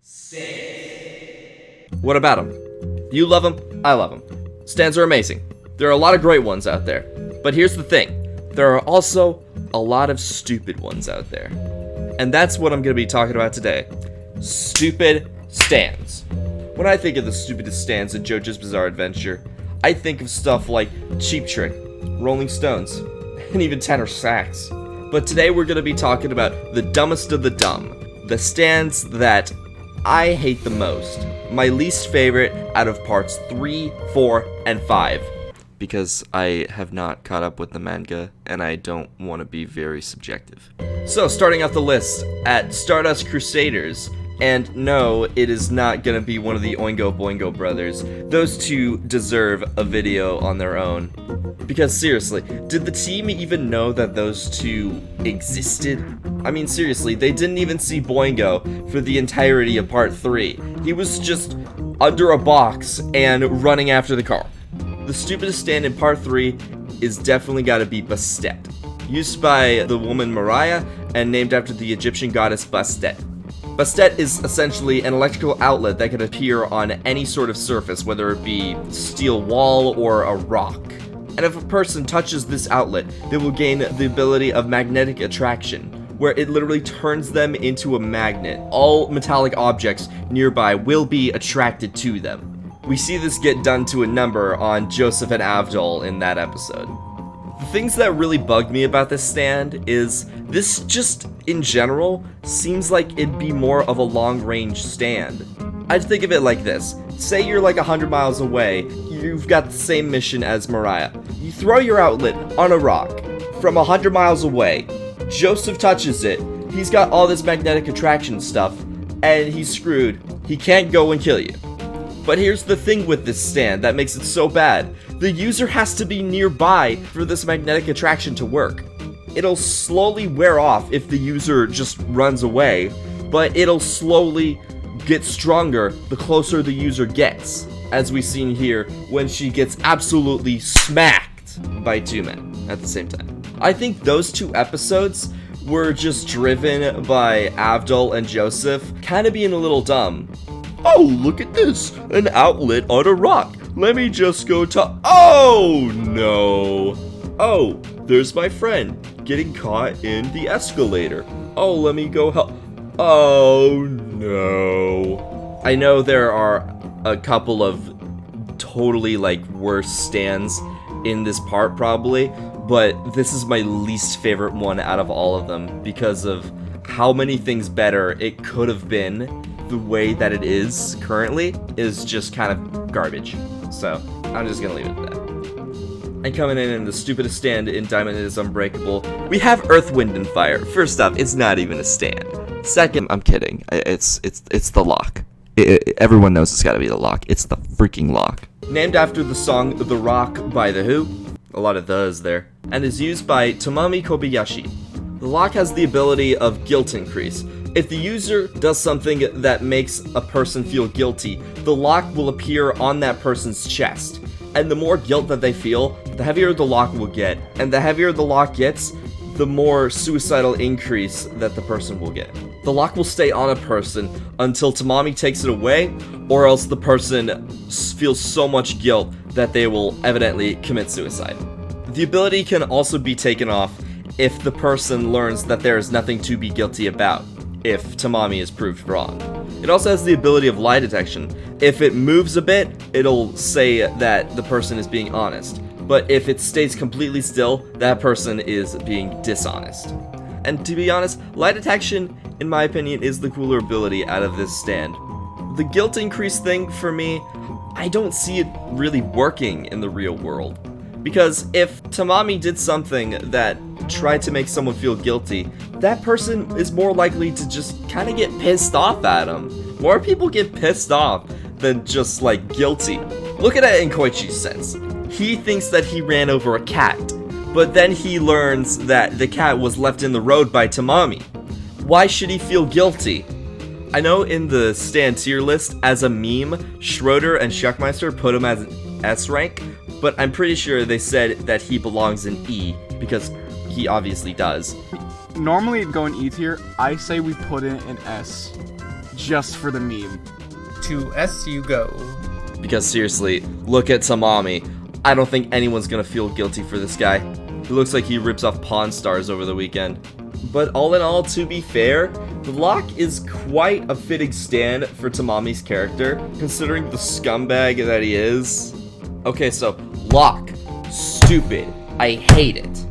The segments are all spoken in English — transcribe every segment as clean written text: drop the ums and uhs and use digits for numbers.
Stands. What about them? You love them, I love them. Stands are amazing. There are a lot of great ones out there. But here's the thing. There are also a lot of stupid ones out there. And that's what I'm going to be talking about today. Stupid stands. When I think of the stupidest stands in JoJo's Bizarre Adventure, I think of stuff like Cheap Trick, Rolling Stones, and even tenor sax. But today we're going to be talking about the dumbest of the dumb. The stands that I hate the most. My least favorite out of parts 3, 4, and 5. Because I have not caught up with the manga, and I don't want to be very subjective. So, starting off the list, at Stardust Crusaders, and no, it is not going to be one of the Oingo Boingo brothers. Those two deserve a video on their own. Because seriously, did the team even know that those two existed? I mean, seriously, they didn't even see Boingo for the entirety of part 3. He was just under a box and running after the car. The stupidest stand in part 3 is definitely gotta be Bastet, used by the woman Mariah and named after the Egyptian goddess Bastet. Bastet is essentially an electrical outlet that can appear on any sort of surface, whether it be steel wall or a rock. And if a person touches this outlet, they will gain the ability of magnetic attraction, where it literally turns them into a magnet. All metallic objects nearby will be attracted to them. We see this get done to a number on Joseph and Avdol in that episode. The things that really bugged me about this stand is this just, in general, seems like it'd be more of a long-range stand. I'd think of it like this. Say you're like 100 miles away, you've got the same mission as Mariah. You throw your outlet on a rock from 100 miles away. Joseph touches it, he's got all this magnetic attraction stuff, and he's screwed. He can't go and kill you. But here's the thing with this stand that makes it so bad. The user has to be nearby for this magnetic attraction to work. It'll slowly wear off if the user just runs away, but it'll slowly get stronger the closer the user gets, as we've seen here when she gets absolutely smacked by two men at the same time. I think those two episodes were just driven by Avdol and Joseph kind of being a little dumb. Oh, look at this, an outlet on a rock. Let me just go to, oh no. Oh, there's my friend getting caught in the escalator. Oh, let me go help. Oh no. I know there are a couple of totally worse stands in this part probably, but this is my least favorite one out of all of them because of how many things better it could have been. The way that it is currently is just kind of garbage. So, I'm just gonna leave it at that. And coming in the stupidest stand in Diamond is Unbreakable, we have Earth, Wind, and Fire. First off, it's not even a stand. Second, I'm kidding. It's the lock. Everyone knows it's gotta be the lock. It's the freaking lock. Named after the song The Rock by The Who. A lot of thes there. And is used by Tomomi Kobayashi. The lock has the ability of guilt increase. If the user does something that makes a person feel guilty, the lock will appear on that person's chest. And the more guilt that they feel, the heavier the lock will get. And the heavier the lock gets, the more suicidal increase that the person will get. The lock will stay on a person until Tomomi takes it away, or else the person feels so much guilt that they will evidently commit suicide. The ability can also be taken off if the person learns that there is nothing to be guilty about, if Tomomi is proved wrong. It also has the ability of lie detection. If it moves a bit, it'll say that the person is being honest. But if it stays completely still, that person is being dishonest. And to be honest, lie detection, in my opinion, is the cooler ability out of this stand. The guilt increase thing, for me, I don't see it really working in the real world. Because if Tomomi did something that tried to make someone feel guilty, that person is more likely to just kind of get pissed off at him. More people get pissed off than just guilty. Look at it in Koichi's sense. He thinks that he ran over a cat, but then he learns that the cat was left in the road by Tomomi. Why should he feel guilty? I know in the stand tier list, as a meme, Schroeder and Schuckmeister put him as an S rank, but I'm pretty sure they said that he belongs in E, because he obviously does. Normally it'd go in E tier. I say we put it in S. just for the meme. To S you go. Because seriously, look at Tamami. I don't think anyone's gonna feel guilty for this guy. He looks like he rips off Pawn Stars over the weekend. But all in all, to be fair, Locke is quite a fitting stand for Tamami's character, considering the scumbag that he is. Okay, so, Locke. Stupid. I hate it.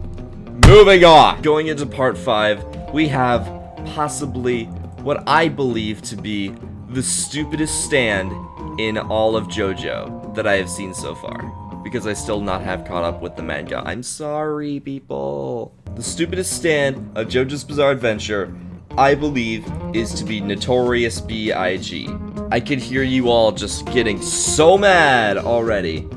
Moving on! Going into part 5, we have possibly what I believe to be the stupidest stand in all of Jojo that I have seen so far. Because I still not have caught up with the manga. I'm sorry, people. The stupidest stand of JoJo's Bizarre Adventure, I believe, is to be Notorious B.I.G. I could hear you all just getting so mad already.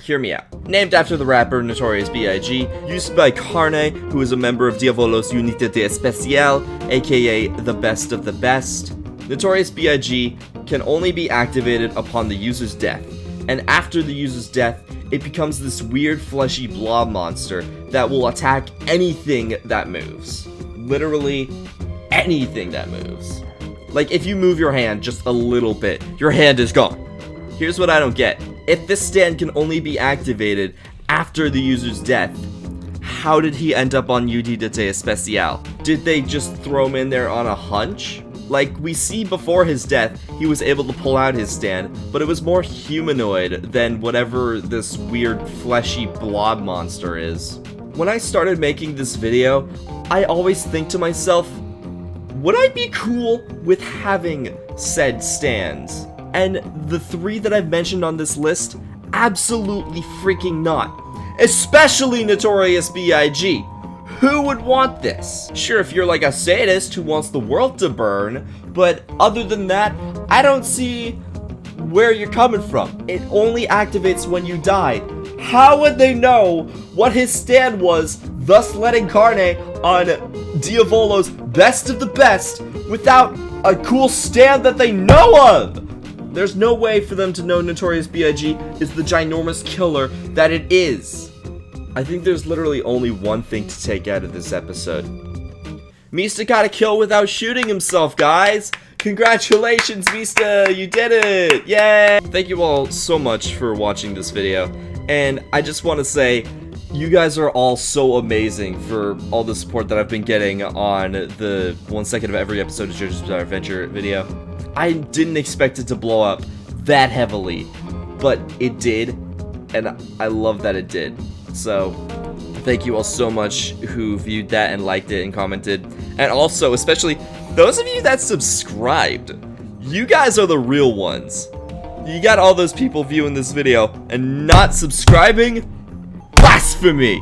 Hear me out. Named after the rapper Notorious B.I.G., used by Carne, who is a member of Diavolos Unité Especial, aka the best of the best. Notorious B.I.G. can only be activated upon the user's death, and after the user's death, it becomes this weird fleshy blob monster that will attack anything that moves. Literally anything that moves. Like, if you move your hand just a little bit, your hand is gone. Here's what I don't get. If this stand can only be activated after the user's death, how did he end up on Unité Especial? Did they just throw him in there on a hunch? Like, we see before his death, he was able to pull out his stand, but it was more humanoid than whatever this weird fleshy blob monster is. When I started making this video, I always think to myself, would I be cool with having said stands? And the 3 that I've mentioned on this list, absolutely freaking not. Especially Notorious B.I.G. Who would want this? Sure, if you're like a sadist who wants the world to burn, but other than that, I don't see where you're coming from. It only activates when you die. How would they know what his stand was, thus letting Carne on Diavolo's best of the best without a cool stand that they know of? There's no way for them to know Notorious B.I.G. is the ginormous killer that it is. I think there's literally only one thing to take out of this episode. Mista got a kill without shooting himself, guys! Congratulations, Mista! You did it! Yay! Thank you all so much for watching this video, and I just want to say, you guys are all so amazing for all the support that I've been getting on the 1 second of every episode of JoJo's Bizarre Adventure video. I didn't expect it to blow up that heavily, but it did, and I love that it did. So, thank you all so much who viewed that and liked it and commented. And also, especially, those of you that subscribed. You guys are the real ones. You got all those people viewing this video and not subscribing? Blasphemy!